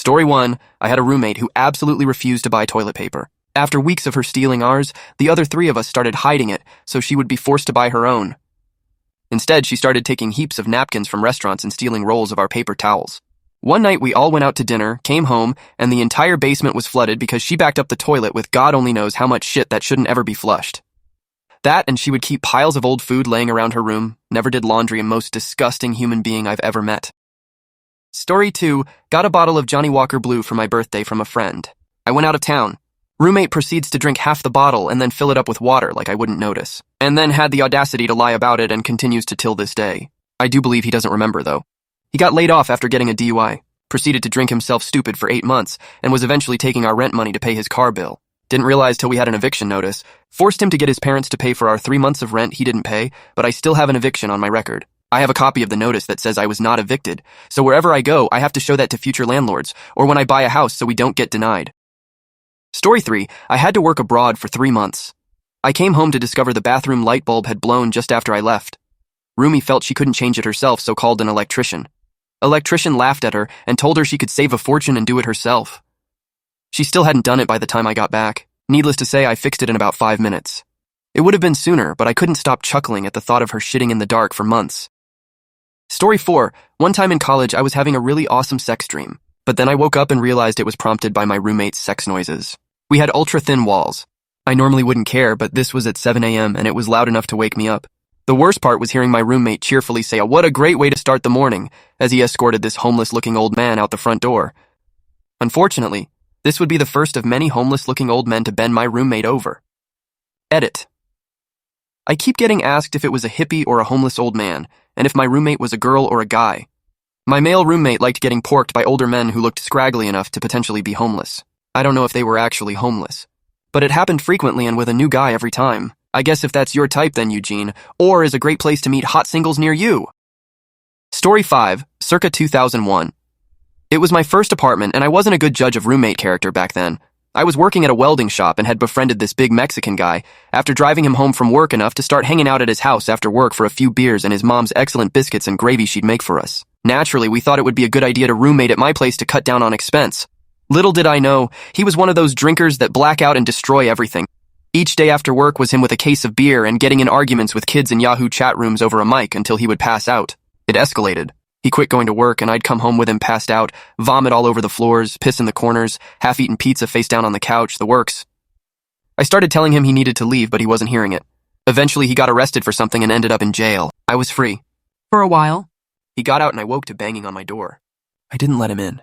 Story 1, I had a roommate who absolutely refused to buy toilet paper. After weeks of her stealing ours, the other three of us started hiding it so she would be forced to buy her own. Instead, she started taking heaps of napkins from restaurants and stealing rolls of our paper towels. One night, we all went out to dinner, came home, and the entire basement was flooded because she backed up the toilet with God only knows how much shit that shouldn't ever be flushed. That, and she would keep piles of old food laying around her room, never did laundry, and most disgusting human being I've ever met. Story 2, got a bottle of Johnny Walker Blue for my birthday from a friend. I went out of town. Roommate proceeds to drink half the bottle and then fill it up with water like I wouldn't notice, and then had the audacity to lie about it and continues to till this day. I do believe he doesn't remember, though. He got laid off after getting a DUI, proceeded to drink himself stupid for 8 months, and was eventually taking our rent money to pay his car bill. Didn't realize till we had an eviction notice. Forced him to get his parents to pay for our 3 months of rent he didn't pay, but I still have an eviction on my record. I have a copy of the notice that says I was not evicted, so wherever I go, I have to show that to future landlords, or when I buy a house so we don't get denied. Story 3, I had to work abroad for 3 months. I came home to discover the bathroom light bulb had blown just after I left. Roomie felt she couldn't change it herself, so called an electrician. Electrician laughed at her and told her she could save a fortune and do it herself. She still hadn't done it by the time I got back. Needless to say, I fixed it in about 5 minutes. It would have been sooner, but I couldn't stop chuckling at the thought of her shitting in the dark for months. Story 4, one time in college I was having a really awesome sex dream, but then I woke up and realized it was prompted by my roommate's sex noises. We had ultra-thin walls. I normally wouldn't care, but this was at 7 a.m. and it was loud enough to wake me up. The worst part was hearing my roommate cheerfully say, "What a great way to start the morning," as he escorted this homeless-looking old man out the front door. Unfortunately, this would be the first of many homeless-looking old men to bend my roommate over. Edit. I keep getting asked if it was a hippie or a homeless old man, and if my roommate was a girl or a guy. My male roommate liked getting porked by older men who looked scraggly enough to potentially be homeless. I don't know if they were actually homeless, but it happened frequently and with a new guy every time. I guess if that's your type then, Eugene, or is a great place to meet hot singles near you. Story 5, circa 2001. It was my first apartment and I wasn't a good judge of roommate character back then. I was working at a welding shop and had befriended this big Mexican guy after driving him home from work enough to start hanging out at his house after work for a few beers and his mom's excellent biscuits and gravy she'd make for us. Naturally, we thought it would be a good idea to roommate at my place to cut down on expense. Little did I know, he was one of those drinkers that black out and destroy everything. Each day after work was him with a case of beer and getting in arguments with kids in Yahoo chat rooms over a mic until he would pass out. It escalated. He quit going to work and I'd come home with him passed out, vomit all over the floors, piss in the corners, half-eaten pizza face down on the couch, the works. I started telling him he needed to leave, but he wasn't hearing it. Eventually, he got arrested for something and ended up in jail. I was free. For a while? He got out and I woke to banging on my door. I didn't let him in.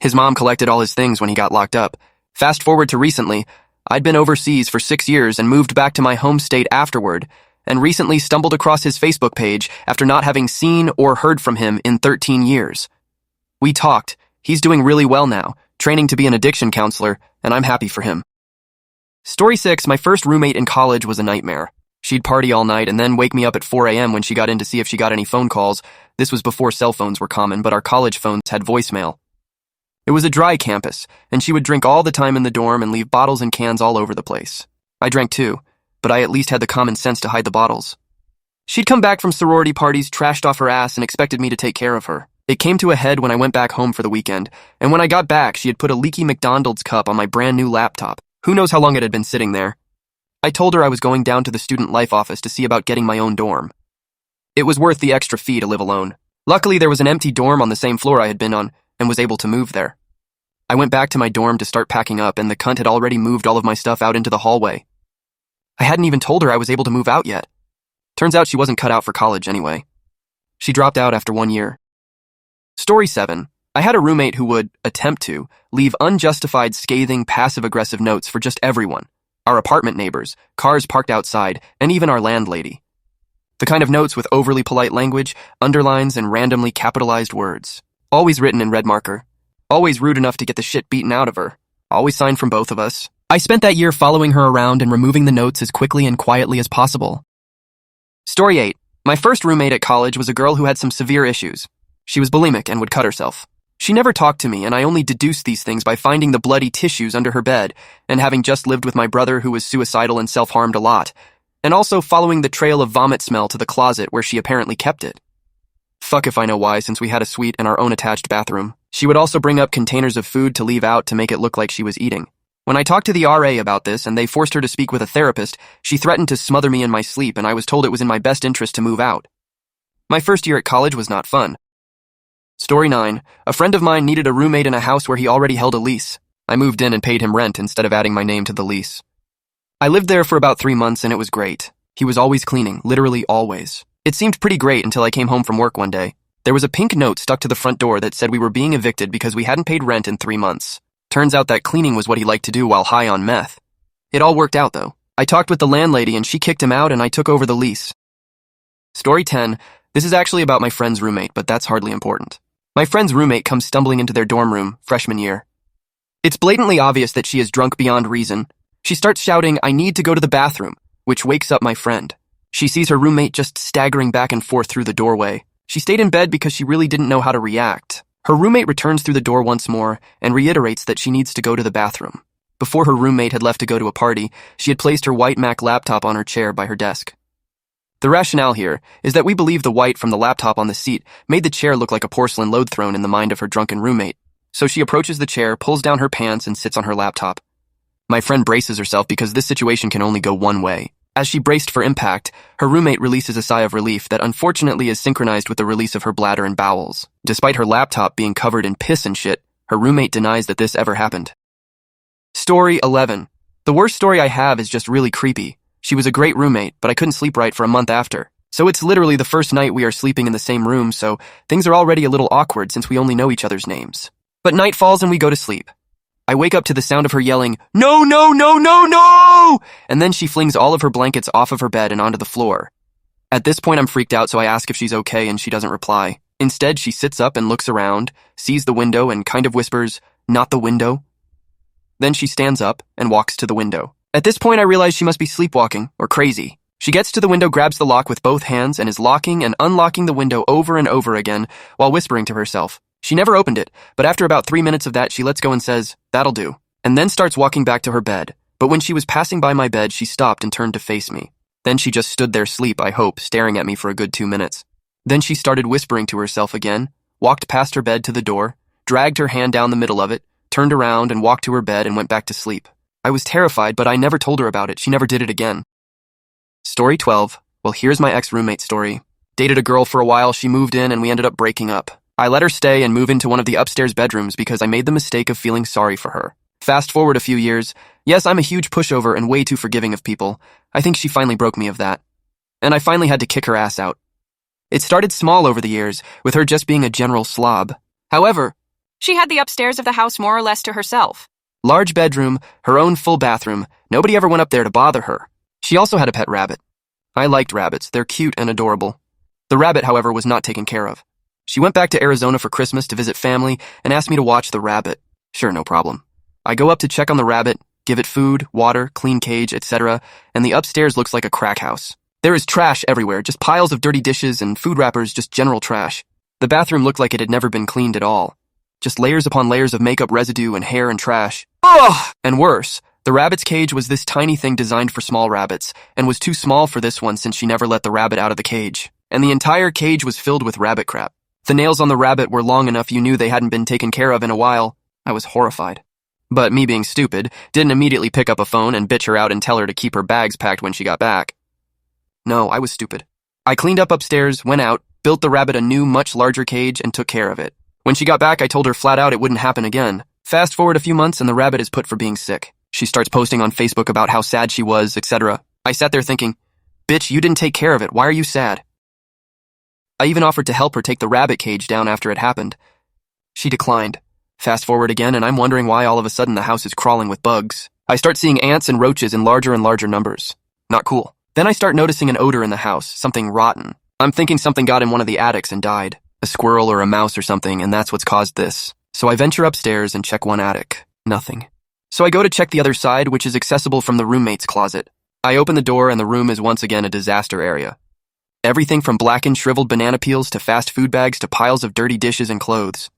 His mom collected all his things when he got locked up. Fast forward to recently, I'd been overseas for 6 years and moved back to my home state afterward, and recently stumbled across his Facebook page after not having seen or heard from him in 13 years. We talked. He's doing really well now, training to be an addiction counselor, and I'm happy for him. Story 6, my first roommate in college was a nightmare. She'd party all night and then wake me up at 4 a.m. when she got in to see if she got any phone calls. This was before cell phones were common, but our college phones had voicemail. It was a dry campus, and she would drink all the time in the dorm and leave bottles and cans all over the place. I drank too, but I at least had the common sense to hide the bottles. She'd come back from sorority parties, trashed off her ass, and expected me to take care of her. It came to a head when I went back home for the weekend, and when I got back, she had put a leaky McDonald's cup on my brand new laptop. Who knows how long it had been sitting there. I told her I was going down to the student life office to see about getting my own dorm. It was worth the extra fee to live alone. Luckily, there was an empty dorm on the same floor I had been on, and was able to move there. I went back to my dorm to start packing up, and the cunt had already moved all of my stuff out into the hallway. I hadn't even told her I was able to move out yet. Turns out she wasn't cut out for college anyway. She dropped out after 1 year. Story 7. I had a roommate who would attempt to leave unjustified, scathing, passive-aggressive notes for just everyone. Our apartment neighbors, cars parked outside, and even our landlady. The kind of notes with overly polite language, underlines, and randomly capitalized words. Always written in red marker. Always rude enough to get the shit beaten out of her. Always signed from both of us. I spent that year following her around and removing the notes as quickly and quietly as possible. Story 8. My first roommate at college was a girl who had some severe issues. She was bulimic and would cut herself. She never talked to me, and I only deduced these things by finding the bloody tissues under her bed, and having just lived with my brother who was suicidal and self-harmed a lot, and also following the trail of vomit smell to the closet where she apparently kept it. Fuck if I know why, since we had a suite and our own attached bathroom. She would also bring up containers of food to leave out to make it look like she was eating. When I talked to the RA about this and they forced her to speak with a therapist, she threatened to smother me in my sleep, and I was told it was in my best interest to move out. My first year at college was not fun. Story 9. A friend of mine needed a roommate in a house where he already held a lease. I moved in and paid him rent instead of adding my name to the lease. I lived there for about 3 months and it was great. He was always cleaning, literally always. It seemed pretty great until I came home from work one day. There was a pink note stuck to the front door that said we were being evicted because we hadn't paid rent in 3 months. Turns out that cleaning was what he liked to do while high on meth. It all worked out though. I talked with the landlady and she kicked him out and I took over the lease. Story 10. This is actually about my friend's roommate, but that's hardly important. My friend's roommate comes stumbling into their dorm room, freshman year. It's blatantly obvious that she is drunk beyond reason. She starts shouting, "I need to go to the bathroom," which wakes up my friend. She sees her roommate just staggering back and forth through the doorway. She stayed in bed because she really didn't know how to react. Her roommate returns through the door once more and reiterates that she needs to go to the bathroom. Before her roommate had left to go to a party, she had placed her white Mac laptop on her chair by her desk. The rationale here is that we believe the white from the laptop on the seat made the chair look like a porcelain load throne in the mind of her drunken roommate. So she approaches the chair, pulls down her pants, and sits on her laptop. My friend braces herself because this situation can only go one way. As she braced for impact, her roommate releases a sigh of relief that unfortunately is synchronized with the release of her bladder and bowels. Despite her laptop being covered in piss and shit, her roommate denies that this ever happened. Story 11. The worst story I have is just really creepy. She was a great roommate, but I couldn't sleep right for a month after. So it's literally the first night we are sleeping in the same room, so things are already a little awkward since we only know each other's names. But night falls and we go to sleep. I wake up to the sound of her yelling, "No, no, no, no, no!" And then she flings all of her blankets off of her bed and onto the floor. At this point I'm freaked out, so I ask if she's okay and she doesn't reply. Instead, she sits up and looks around, sees the window and kind of whispers, "Not the window." Then she stands up and walks to the window. At this point, I realize she must be sleepwalking or crazy. She gets to the window, grabs the lock with both hands, and is locking and unlocking the window over and over again while whispering to herself. She never opened it, but after about 3 minutes of that, she lets go and says, "That'll do," and then starts walking back to her bed. But when she was passing by my bed, she stopped and turned to face me. Then she just stood there asleep, I hope, staring at me for a good 2 minutes. Then she started whispering to herself again, walked past her bed to the door, dragged her hand down the middle of it, turned around and walked to her bed and went back to sleep. I was terrified, but I never told her about it. She never did it again. Story 12. Well, here's my ex-roommate story. Dated a girl for a while, she moved in, and we ended up breaking up. I let her stay and move into one of the upstairs bedrooms because I made the mistake of feeling sorry for her. Fast forward a few years. Yes, I'm a huge pushover and way too forgiving of people. I think she finally broke me of that. And I finally had to kick her ass out. It started small over the years, with her just being a general slob. However, she had the upstairs of the house more or less to herself. Large bedroom, her own full bathroom. Nobody ever went up there to bother her. She also had a pet rabbit. I liked rabbits. They're cute and adorable. The rabbit, however, was not taken care of. She went back to Arizona for Christmas to visit family and asked me to watch the rabbit. Sure, no problem. I go up to check on the rabbit, give it food, water, clean cage, etc., and the upstairs looks like a crack house. There is trash everywhere, just piles of dirty dishes and food wrappers, just general trash. The bathroom looked like it had never been cleaned at all. Just layers upon layers of makeup residue and hair and trash. Ugh! And worse, the rabbit's cage was this tiny thing designed for small rabbits, and was too small for this one since she never let the rabbit out of the cage. And the entire cage was filled with rabbit crap. The nails on the rabbit were long enough you knew they hadn't been taken care of in a while. I was horrified. But me being stupid, didn't immediately pick up a phone and bitch her out and tell her to keep her bags packed when she got back. No, I was stupid. I cleaned up upstairs, went out, built the rabbit a new, much larger cage, and took care of it. When she got back, I told her flat out it wouldn't happen again. Fast forward a few months and the rabbit is put for being sick. She starts posting on Facebook about how sad she was, etc. I sat there thinking, bitch, you didn't take care of it. Why are you sad? I even offered to help her take the rabbit cage down after it happened. She declined. Fast forward again, and I'm wondering why all of a sudden the house is crawling with bugs. I start seeing ants and roaches in larger and larger numbers. Not cool. Then I start noticing an odor in the house, something rotten. I'm thinking something got in one of the attics and died. A squirrel or a mouse or something, and that's what's caused this. So I venture upstairs and check one attic. Nothing. So I go to check the other side, which is accessible from the roommate's closet. I open the door and the room is once again a disaster area. Everything from blackened, shriveled banana peels to fast food bags to piles of dirty dishes and clothes.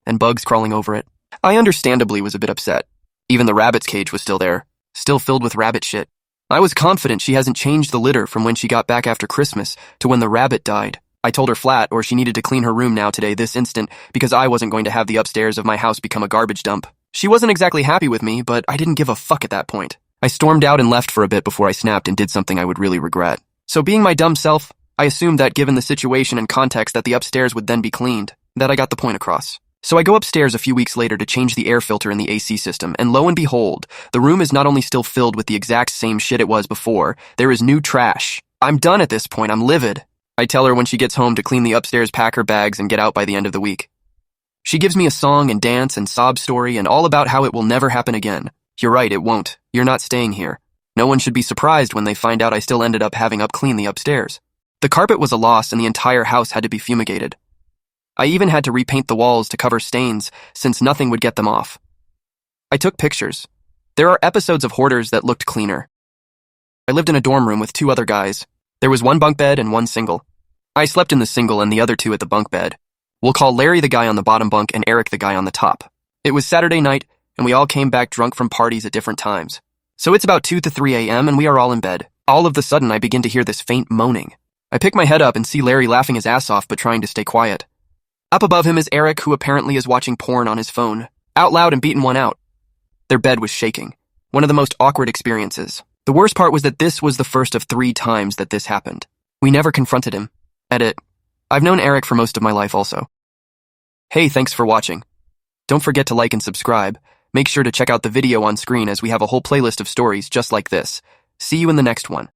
And bugs crawling over it. I understandably was a bit upset. Even the rabbit's cage was still there, still filled with rabbit shit. I was confident she hasn't changed the litter from when she got back after Christmas to when the rabbit died. I told her flat, or she needed to clean her room now today this instant because I wasn't going to have the upstairs of my house become a garbage dump. She wasn't exactly happy with me, but I didn't give a fuck at that point. I stormed out and left for a bit before I snapped and did something I would really regret. So being my dumb self, I assumed that given the situation and context that the upstairs would then be cleaned, that I got the point across. So I go upstairs a few weeks later to change the air filter in the AC system, and lo and behold, the room is not only still filled with the exact same shit it was before, there is new trash. I'm done at this point, I'm livid. I tell her when she gets home to clean the upstairs, pack her bags, and get out by the end of the week. She gives me a song and dance and sob story and all about how it will never happen again. You're right, it won't. You're not staying here. No one should be surprised when they find out I still ended up having clean the upstairs. The carpet was a loss and the entire house had to be fumigated. I even had to repaint the walls to cover stains since nothing would get them off. I took pictures. There are episodes of Hoarders that looked cleaner. I lived in a dorm room with 2 other guys. There was 1 bunk bed and 1 single. I slept in the single and the other 2 at the bunk bed. We'll call Larry the guy on the bottom bunk and Eric the guy on the top. It was Saturday night and we all came back drunk from parties at different times. So it's about 2 to 3 a.m. and we are all in bed. All of a sudden I begin to hear this faint moaning. I pick my head up and see Larry laughing his ass off but trying to stay quiet. Up above him is Eric, who apparently is watching porn on his phone, out loud and beating one out. Their bed was shaking. One of the most awkward experiences. The worst part was that this was the first of 3 times that this happened. We never confronted him. Edit. I've known Eric for most of my life also. Hey, thanks for watching. Don't forget to like and subscribe. Make sure to check out the video on screen as we have a whole playlist of stories just like this. See you in the next one.